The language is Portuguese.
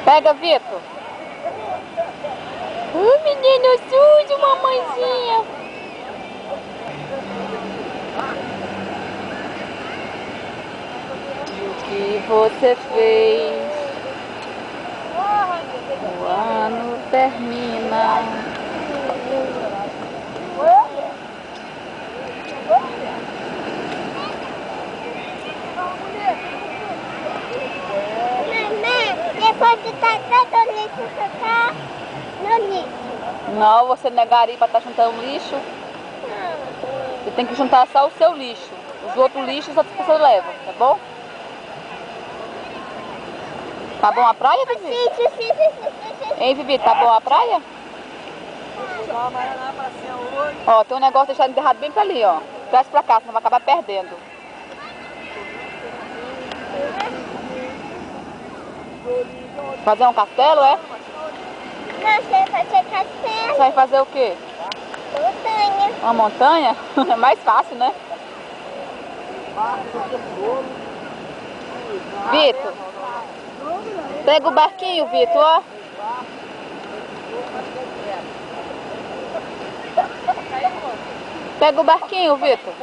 Pega, Vitor. Menino sujo, mamãezinha. E o que você fez? O ano termina. Depois de tacar o lixo, tacar no lixo. Não, você não é gari para estar juntando lixo. Você tem que juntar só o seu lixo. Os outros lixos as pessoas levam, tá bom? Tá bom a praia, Vivi? Sim. Hein, Vivi, tá bom a praia? Ó, tem um negócio deixado enterrado bem pra ali, ó. Traz pra cá, senão vai acabar perdendo. Fazer um castelo, é? Não sei fazer castelo. Você vai fazer o quê? Montanha. Uma montanha? É mais fácil, né? Vitor, pega o barquinho, Vitor, ó. Pega o barquinho, Vitor.